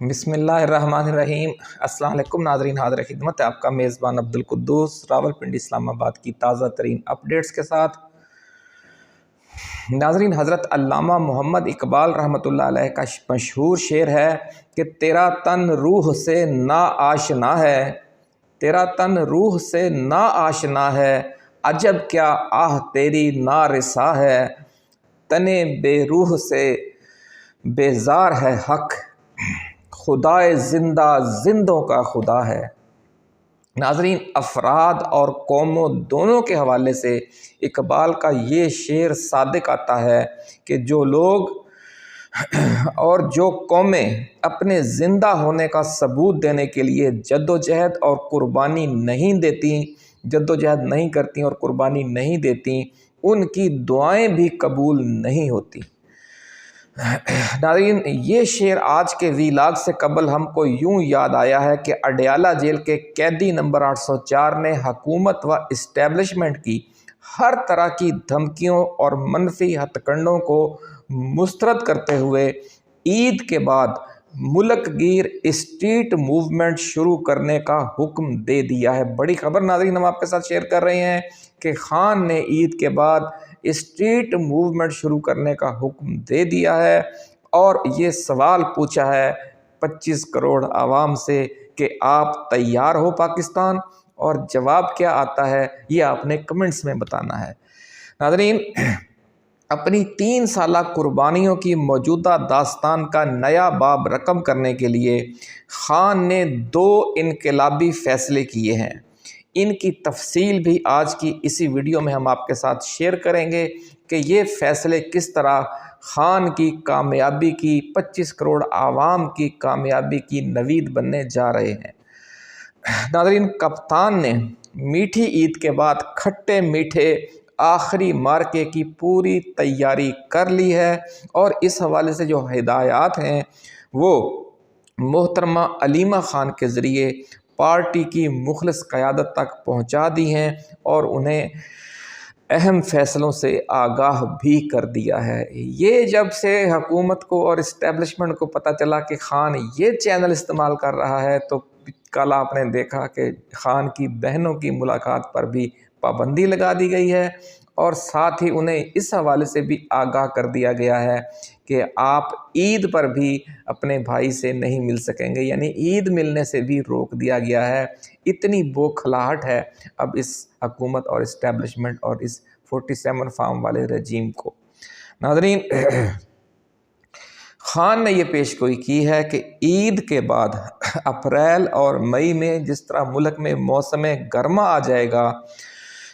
بسم اللہ الرحمن الرحیم۔ السلام علیکم ناظرین، حاضر خدمت ہے آپ کا میزبان عبدالقدوس راولپنڈی اسلام آباد کی تازہ ترین اپڈیٹس کے ساتھ۔ ناظرین، حضرت علامہ محمد اقبال رحمۃ اللہ علیہ کا مشہور شعر ہے کہ تیرا تن روح سے نا آشنا ہے، تیرا تن روح سے نا آشنا ہے، عجب کیا آہ تیری نارسا ہے، تنے بے روح سے بیزار ہے حق، خدائے زندہ زندوں کا خدا ہے۔ ناظرین، افراد اور قوموں دونوں کے حوالے سے اقبال کا یہ شعر صادق آتا ہے کہ جو لوگ اور جو قومیں اپنے زندہ ہونے کا ثبوت دینے کے لیے جدوجہد اور قربانی نہیں دیتی، جدوجہد نہیں کرتی اور قربانی نہیں دیتی، ان کی دعائیں بھی قبول نہیں ہوتی۔ ناظرین، یہ شعر آج کے ویلاگ سے قبل ہم کو یوں یاد آیا ہے کہ اڈیالہ جیل کے قیدی نمبر 804 نے حکومت و اسٹیبلشمنٹ کی ہر طرح کی دھمکیوں اور منفی ہتھ کنڈوں کو مسترد کرتے ہوئے عید کے بعد ملک گیر اسٹریٹ موومنٹ شروع کرنے کا حکم دے دیا ہے۔ بڑی خبر ناظرین ہم آپ کے ساتھ شیئر کر رہے ہیں کہ خان نے عید کے بعد اسٹریٹ موومنٹ شروع کرنے کا حکم دے دیا ہے اور یہ سوال پوچھا ہے 25 کروڑ عوام سے کہ آپ تیار ہو پاکستان، اور جواب کیا آتا ہے یہ آپ نے کمنٹس میں بتانا ہے۔ ناظرین، اپنی 3 سالہ قربانیوں کی موجودہ داستان کا نیا باب رقم کرنے کے لیے خان نے 2 انقلابی فیصلے کیے ہیں۔ ان کی تفصیل بھی آج کی اسی ویڈیو میں ہم آپ کے ساتھ شیئر کریں گے کہ یہ فیصلے کس طرح خان کی کامیابی کی، 25 کروڑ عوام کی کامیابی کی نوید بننے جا رہے ہیں۔ ناظرین، کپتان نے میٹھی عید کے بعد کھٹے میٹھے آخری مارکے کی پوری تیاری کر لی ہے اور اس حوالے سے جو ہدایات ہیں وہ محترمہ علیمہ خان کے ذریعے پارٹی کی مخلص قیادت تک پہنچا دی ہیں اور انہیں اہم فیصلوں سے آگاہ بھی کر دیا ہے۔ یہ جب سے حکومت کو اور اسٹیبلشمنٹ کو پتہ چلا کہ خان یہ چینل استعمال کر رہا ہے تو کل آپ نے دیکھا کہ خان کی بہنوں کی ملاقات پر بھی پابندی لگا دی گئی ہے اور ساتھ ہی انہیں اس حوالے سے بھی آگاہ کر دیا گیا ہے کہ آپ عید پر بھی اپنے بھائی سے نہیں مل سکیں گے، یعنی عید ملنے سے بھی روک دیا گیا ہے۔ اتنی بوکھلاہٹ ہے اب اس حکومت اور اسٹیبلشمنٹ اور اس 47 فارم والے رجیم کو۔ ناظرین، خان نے یہ پیش گوئی کی ہے کہ عید کے بعد اپریل اور مئی میں جس طرح ملک میں موسم گرما آ جائے گا،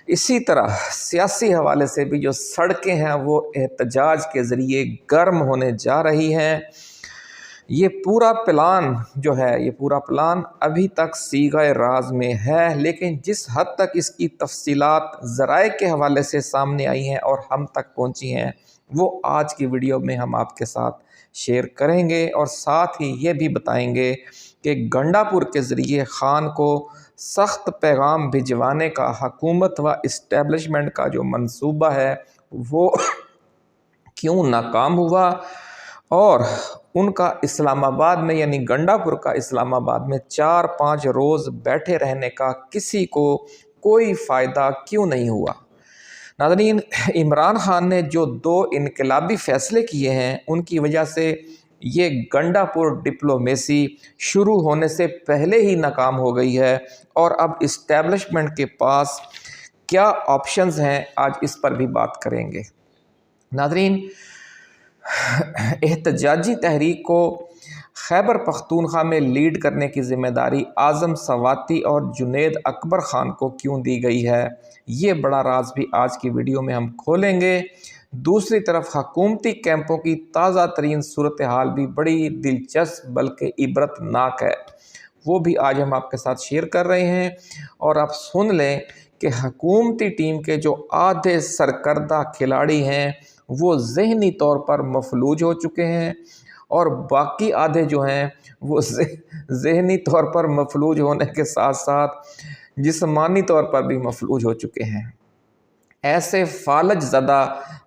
اسی طرح سیاسی حوالے سے بھی جو سڑکیں ہیں وہ احتجاج کے ذریعے گرم ہونے جا رہی ہیں۔ یہ پورا پلان جو ہے، یہ پورا پلان ابھی تک صیغہ راز میں ہے، لیکن جس حد تک اس کی تفصیلات ذرائع کے حوالے سے سامنے آئی ہیں اور ہم تک پہنچی ہیں وہ آج کی ویڈیو میں ہم آپ کے ساتھ شیئر کریں گے اور ساتھ ہی یہ بھی بتائیں گے کہ گنڈا پور کے ذریعے خان کو سخت پیغام بھجوانے کا حکومت و اسٹیبلشمنٹ کا جو منصوبہ ہے وہ کیوں ناکام ہوا اور ان کا اسلام آباد میں، یعنی گنڈا پور کا اسلام آباد میں 4-5 روز بیٹھے رہنے کا کسی کو کوئی فائدہ کیوں نہیں ہوا۔ ناظرین، عمران خان نے جو 2 انقلابی فیصلے کیے ہیں ان کی وجہ سے یہ گنڈا پور ڈپلومیسی شروع ہونے سے پہلے ہی ناکام ہو گئی ہے اور اب اسٹیبلشمنٹ کے پاس کیا آپشنز ہیں آج اس پر بھی بات کریں گے۔ ناظرین، احتجاجی تحریک کو خیبر پختونخوا میں لیڈ کرنے کی ذمہ داری اعظم سواتی اور جنید اکبر خان کو کیوں دی گئی ہے، یہ بڑا راز بھی آج کی ویڈیو میں ہم کھولیں گے۔ دوسری طرف حکومتی کیمپوں کی تازہ ترین صورتحال بھی بڑی دلچسپ بلکہ عبرت ناک ہے، وہ بھی آج ہم آپ کے ساتھ شیئر کر رہے ہیں اور آپ سن لیں کہ حکومتی ٹیم کے جو آدھے سرکردہ کھلاڑی ہیں وہ ذہنی طور پر مفلوج ہو چکے ہیں اور باقی آدھے جو ہیں وہ ذہنی طور پر مفلوج ہونے کے ساتھ ساتھ جسمانی طور پر بھی مفلوج ہو چکے ہیں۔ ایسے فالج زدہ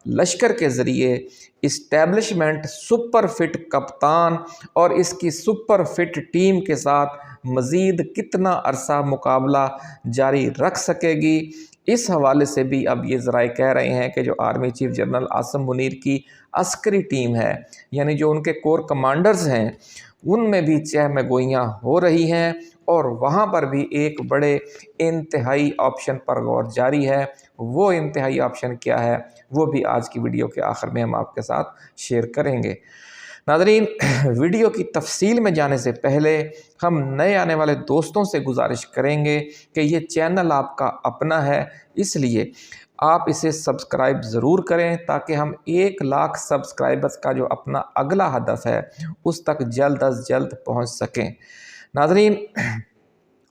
لشکر کے ذریعے اسٹیبلشمنٹ سپر فٹ کپتان اور اس کی سپر فٹ ٹیم کے ساتھ مزید کتنا عرصہ مقابلہ جاری رکھ سکے گی، اس حوالے سے بھی اب یہ ذرائع کہہ رہے ہیں کہ جو army chief general Asim Munir کی عسکری ٹیم ہے، یعنی جو ان کے کور کمانڈرز ہیں، ان میں بھی چہمہ گوئیاں ہو رہی ہیں اور وہاں پر بھی ایک بڑے انتہائی آپشن پر غور جاری ہے۔ وہ انتہائی آپشن کیا ہے وہ بھی آج کی ویڈیو کے آخر میں ہم آپ کے ساتھ شیئر کریں گے۔ ناظرین، ویڈیو کی تفصیل میں جانے سے پہلے ہم نئے آنے والے دوستوں سے گزارش کریں گے کہ یہ چینل آپ کا اپنا ہے، اس لیے آپ اسے سبسکرائب ضرور کریں تاکہ ہم 1,00,000 سبسکرائبرز کا جو اپنا اگلا ہدف ہے اس تک جلد از جلد پہنچ سکیں۔ ناظرین،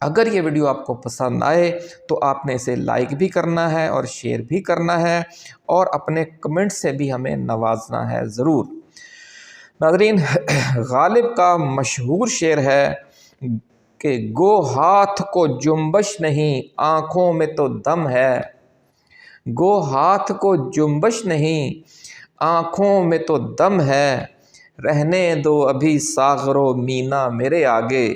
اگر یہ ویڈیو آپ کو پسند آئے تو آپ نے اسے لائک بھی کرنا ہے اور شیئر بھی کرنا ہے اور اپنے کمنٹ سے بھی ہمیں نوازنا ہے ضرور۔ ناظرین، غالب کا مشہور شعر ہے کہ گو ہاتھ کو جنبش نہیں آنکھوں میں تو دم ہے، گو ہاتھ کو جنبش نہیں آنکھوں میں تو دم ہے، رہنے دو ابھی ساغر و مینا میرے آگے۔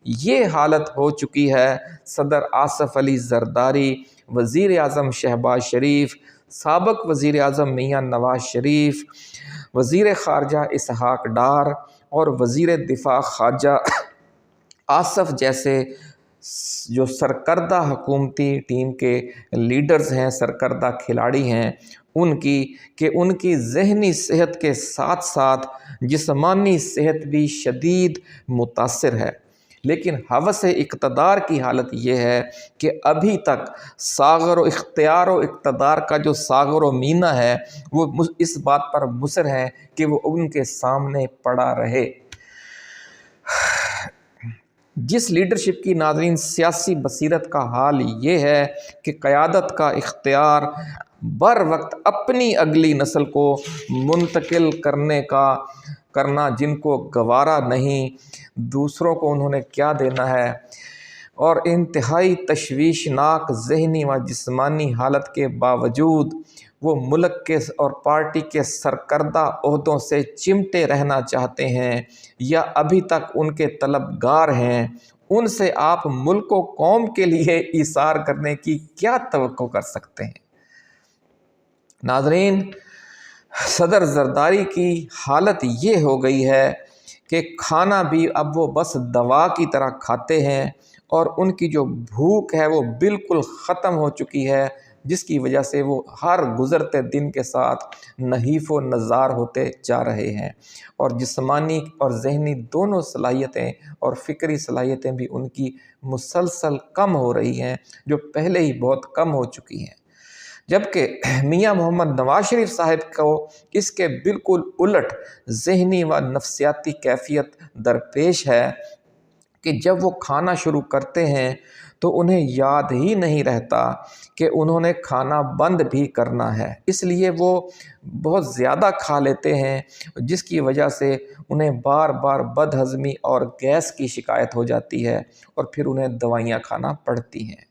یہ حالت ہو چکی ہے صدر آصف علی زرداری، وزیر اعظم شہباز شریف، سابق وزیر اعظم میاں نواز شریف، وزیر خارجہ اسحاق ڈار اور وزیر دفاع خواجہ آصف جیسے جو سرکردہ حکومتی ٹیم کے لیڈرز ہیں، سرکردہ کھلاڑی ہیں، ان کی ذہنی صحت کے ساتھ ساتھ جسمانی صحت بھی شدید متاثر ہے۔ لیکن ہوس اقتدار کی حالت یہ ہے کہ ابھی تک ساغر و اختیار و اقتدار کا جو ساغر و مینا ہے وہ اس بات پر مصر ہے کہ وہ ان کے سامنے پڑا رہے۔ جس لیڈرشپ کی ناظرین سیاسی بصیرت کا حال یہ ہے کہ قیادت کا اختیار بر وقت اپنی اگلی نسل کو منتقل کرنا جن کو گوارا نہیں، دوسروں کو انہوں نے کیا دینا ہے، اور انتہائی تشویشناک ذہنی و جسمانی حالت کے باوجود وہ ملک کے اور پارٹی کے سرکردہ عہدوں سے چمٹے رہنا چاہتے ہیں یا ابھی تک ان کے طلبگار ہیں، ان سے آپ ملک و قوم کے لیے ایثار کرنے کی کیا توقع کر سکتے ہیں؟ ناظرین، صدر زرداری کی حالت یہ ہو گئی ہے کہ کھانا بھی اب وہ بس دوا کی طرح کھاتے ہیں اور ان کی جو بھوک ہے وہ بالکل ختم ہو چکی ہے، جس کی وجہ سے وہ ہر گزرتے دن کے ساتھ نحیف و نزار ہوتے جا رہے ہیں اور جسمانی اور ذہنی دونوں صلاحیتیں اور فکری صلاحیتیں بھی ان کی مسلسل کم ہو رہی ہیں، جو پہلے ہی بہت کم ہو چکی ہیں۔ جبکہ میاں محمد نواز شریف صاحب کو اس کے بالکل الٹ ذہنی و نفسیاتی کیفیت درپیش ہے کہ جب وہ کھانا شروع کرتے ہیں تو انہیں یاد ہی نہیں رہتا کہ انہوں نے کھانا بند بھی کرنا ہے، اس لیے وہ بہت زیادہ کھا لیتے ہیں، جس کی وجہ سے انہیں بار بار بد ہضمی اور گیس کی شکایت ہو جاتی ہے اور پھر انہیں دوائیاں کھانا پڑتی ہیں۔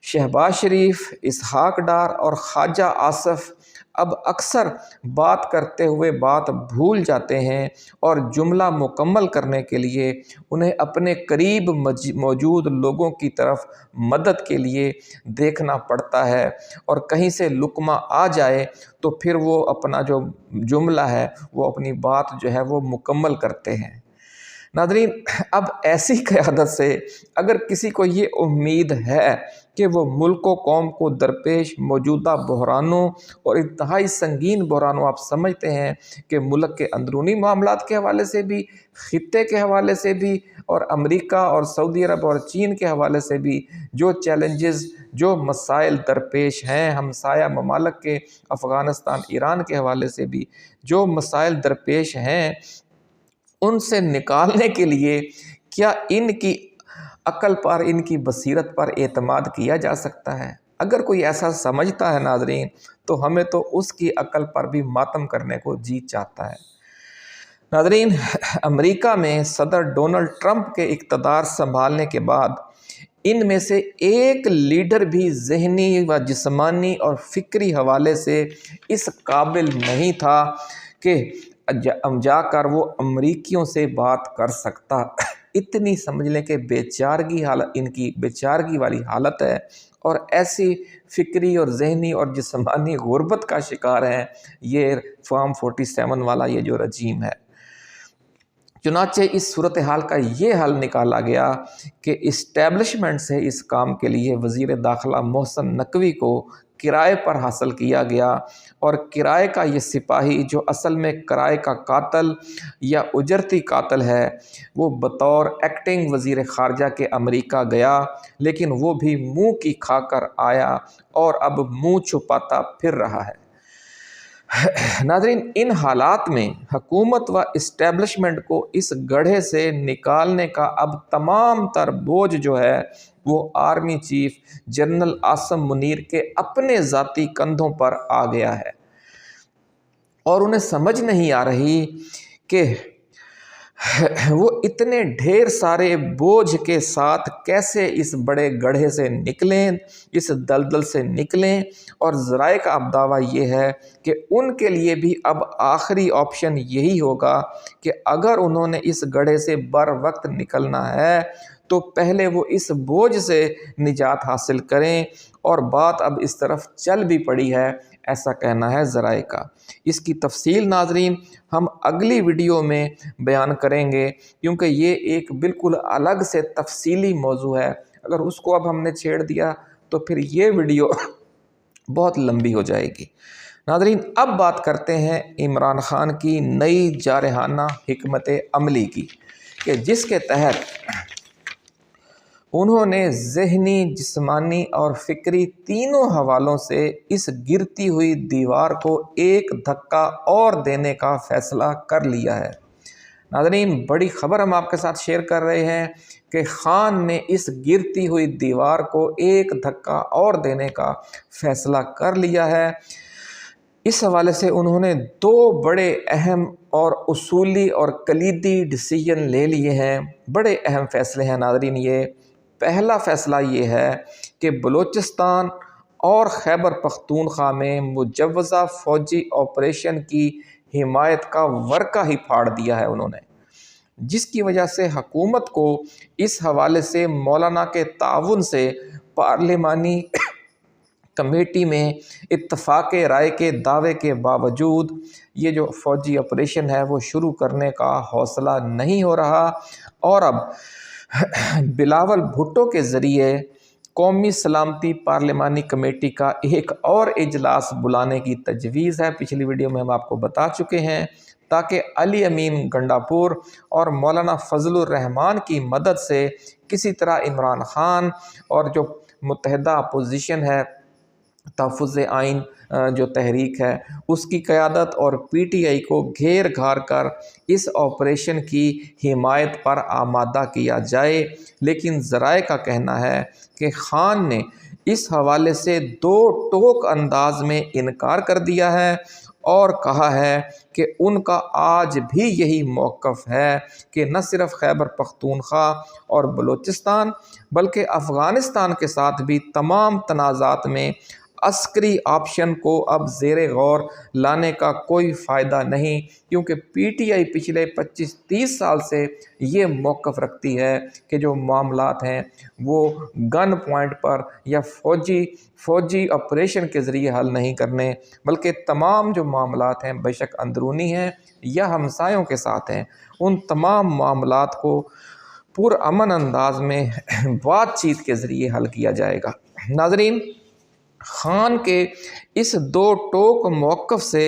شہباز شریف، اسحاق ڈار اور خواجہ آصف اب اکثر بات کرتے ہوئے بات بھول جاتے ہیں اور جملہ مکمل کرنے کے لیے انہیں اپنے قریب موجود لوگوں کی طرف مدد کے لیے دیکھنا پڑتا ہے، اور کہیں سے لقمہ آ جائے تو پھر وہ اپنا جو جملہ ہے وہ اپنی بات جو ہے وہ مکمل کرتے ہیں۔ ناظرین، اب ایسی قیادت سے اگر کسی کو یہ امید ہے کہ وہ ملک و قوم کو درپیش موجودہ بحرانوں اور انتہائی سنگین بحرانوں، آپ سمجھتے ہیں کہ ملک کے اندرونی معاملات کے حوالے سے بھی، خطے کے حوالے سے بھی، اور امریکہ اور سعودی عرب اور چین کے حوالے سے بھی جو چیلنجز، جو مسائل درپیش ہیں، ہمسایہ ممالک کے افغانستان، ایران کے حوالے سے بھی جو مسائل درپیش ہیں، ان سے نکالنے کے لیے کیا ان کی عقل پر، ان کی بصیرت پر اعتماد کیا جا سکتا ہے؟ اگر کوئی ایسا سمجھتا ہے ناظرین تو ہمیں تو اس کی عقل پر بھی ماتم کرنے کو جی چاہتا ہے۔ ناظرین، امریکہ میں صدر ڈونلڈ ٹرمپ کے اقتدار سنبھالنے کے بعد ان میں سے ایک لیڈر بھی ذہنی و جسمانی اور فکری حوالے سے اس قابل نہیں تھا کہ جا کر وہ امریکیوں سے بات کر سکتا۔ اتنی سمجھ لیں کہ بیچارگی حالت، ان کی بیچارگی والی حالت ہے، اور ایسی فکری اور ذہنی اور جسمانی غربت کا شکار ہے یہ فارم 47 والا یہ جو رجیم ہے۔ چنانچہ اس صورتحال کا یہ حل نکالا گیا کہ اسٹیبلشمنٹ سے اس کام کے لیے وزیر داخلہ محسن نقوی کو کرائے پر حاصل کیا گیا، اور کرائے کا یہ سپاہی جو اصل میں کرائے کا قاتل یا اجرتی قاتل ہے، وہ بطور ایکٹنگ وزیر خارجہ کے امریکہ گیا، لیکن وہ بھی منہ کی کھا کر آیا اور اب منہ چھپاتا پھر رہا ہے۔ ناظرین، ان حالات میں حکومت و اسٹیبلشمنٹ کو اس گڑھے سے نکالنے کا اب تمام تر بوجھ جو ہے وہ army chief general Asim Munir کے اپنے ذاتی کندھوں پر آ گیا ہے، اور انہیں سمجھ نہیں آ رہی کہ وہ اتنے ڈھیر سارے بوجھ کے ساتھ کیسے اس بڑے گڑھے سے نکلیں، اس دلدل سے نکلیں۔ اور ذرائع کا اب دعویٰ یہ ہے کہ ان کے لیے بھی اب آخری آپشن یہی ہوگا کہ اگر انہوں نے اس گڑھے سے بر وقت نکلنا ہے تو پہلے وہ اس بوجھ سے نجات حاصل کریں، اور بات اب اس طرف چل بھی پڑی ہے، ایسا کہنا ہے ذرائع کا۔ اس کی تفصیل ناظرین ہم اگلی ویڈیو میں بیان کریں گے، کیونکہ یہ ایک بالکل الگ سے تفصیلی موضوع ہے۔ اگر اس کو اب ہم نے چھیڑ دیا تو پھر یہ ویڈیو بہت لمبی ہو جائے گی۔ ناظرین، اب بات کرتے ہیں عمران خان کی نئی جارحانہ حکمت عملی کی، کہ جس کے تحت انہوں نے ذہنی، جسمانی اور فکری تینوں حوالوں سے اس گرتی ہوئی دیوار کو ایک دھکا اور دینے کا فیصلہ کر لیا ہے۔ ناظرین، بڑی خبر ہم آپ کے ساتھ شیئر کر رہے ہیں کہ خان نے اس گرتی ہوئی دیوار کو ایک دھکا اور دینے کا فیصلہ کر لیا ہے۔ اس حوالے سے انہوں نے دو بڑے اہم اور اصولی اور کلیدی ڈیسیژن لے لیے ہیں۔ بڑے اہم فیصلے ہیں ناظرین یہ۔ پہلا فیصلہ یہ ہے کہ بلوچستان اور خیبر پختونخوا میں مجوزہ فوجی آپریشن کی حمایت کا ورقہ ہی پھاڑ دیا ہے انہوں نے، جس کی وجہ سے حکومت کو اس حوالے سے مولانا کے تعاون سے پارلیمانی کمیٹی میں اتفاق رائے کے دعوے کے باوجود یہ جو فوجی آپریشن ہے وہ شروع کرنے کا حوصلہ نہیں ہو رہا، اور اب بلاول بھٹو کے ذریعے قومی سلامتی پارلیمانی کمیٹی کا ایک اور اجلاس بلانے کی تجویز ہے۔ پچھلی ویڈیو میں ہم آپ کو بتا چکے ہیں، تاکہ علی امین گنڈاپور اور مولانا فضل الرحمان کی مدد سے کسی طرح عمران خان اور جو متحدہ اپوزیشن ہے، تحفظ آئین جو تحریک ہے، اس کی قیادت اور پی ٹی آئی کو گھیر گھار کر اس آپریشن کی حمایت پر آمادہ کیا جائے۔ لیکن ذرائع کا کہنا ہے کہ خان نے اس حوالے سے دو ٹوک انداز میں انکار کر دیا ہے، اور کہا ہے کہ ان کا آج بھی یہی موقف ہے کہ نہ صرف خیبر پختونخوا اور بلوچستان بلکہ افغانستان کے ساتھ بھی تمام تنازعات میں عسکری آپشن کو اب زیر غور لانے کا کوئی فائدہ نہیں، کیونکہ پی ٹی آئی پچھلے 25-30 سال سے یہ موقف رکھتی ہے کہ جو معاملات ہیں وہ گن پوائنٹ پر یا فوجی آپریشن کے ذریعے حل نہیں کرنے، بلکہ تمام جو معاملات ہیں بے شک اندرونی ہیں یا ہمسایوں کے ساتھ ہیں، ان تمام معاملات کو پرامن انداز میں بات چیت کے ذریعے حل کیا جائے گا۔ ناظرین، خان کے اس دو ٹوک موقف سے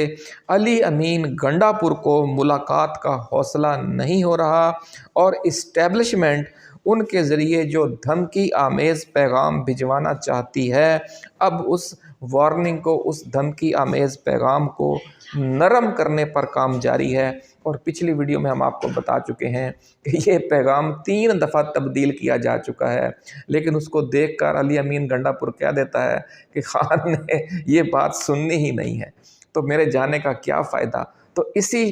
علی امین گنڈاپور کو ملاقات کا حوصلہ نہیں ہو رہا، اور اسٹیبلشمنٹ ان کے ذریعے جو دھمکی آمیز پیغام بھجوانا چاہتی ہے، اب اس وارننگ کو، اس دھمکی آمیز پیغام کو نرم کرنے پر کام جاری ہے۔ اور پچھلی ویڈیو میں ہم آپ کو بتا چکے ہیں کہ یہ پیغام 3 دفعہ تبدیل کیا جا چکا ہے، لیکن اس کو دیکھ کر علی امین گنڈاپور کہہ دیتا ہے کہ خان نے یہ بات سننی ہی نہیں ہے، تو میرے جانے کا کیا فائدہ۔ تو اسی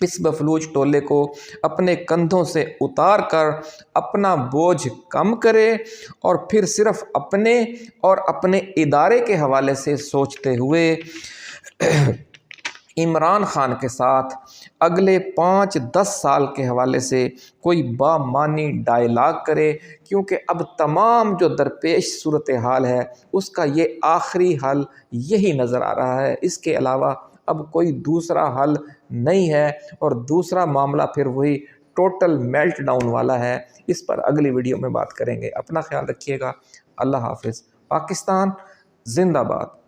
اس مفلوج ٹولے کو اپنے کندھوں سے اتار کر اپنا بوجھ کم کرے اور پھر صرف اپنے اور اپنے ادارے کے حوالے سے سوچتے ہوئے عمران خان کے ساتھ اگلے 5-10 سال کے حوالے سے کوئی بامعنی ڈائلاگ کرے، کیونکہ اب تمام جو درپیش صورتحال ہے اس کا یہ آخری حل یہی نظر آ رہا ہے۔ اس کے علاوہ اب کوئی دوسرا حل نہیں ہے، اور دوسرا معاملہ پھر وہی ٹوٹل میلٹ ڈاؤن والا ہے۔ اس پر اگلی ویڈیو میں بات کریں گے۔ اپنا خیال رکھیے گا۔ اللہ حافظ۔ پاکستان زندہ باد۔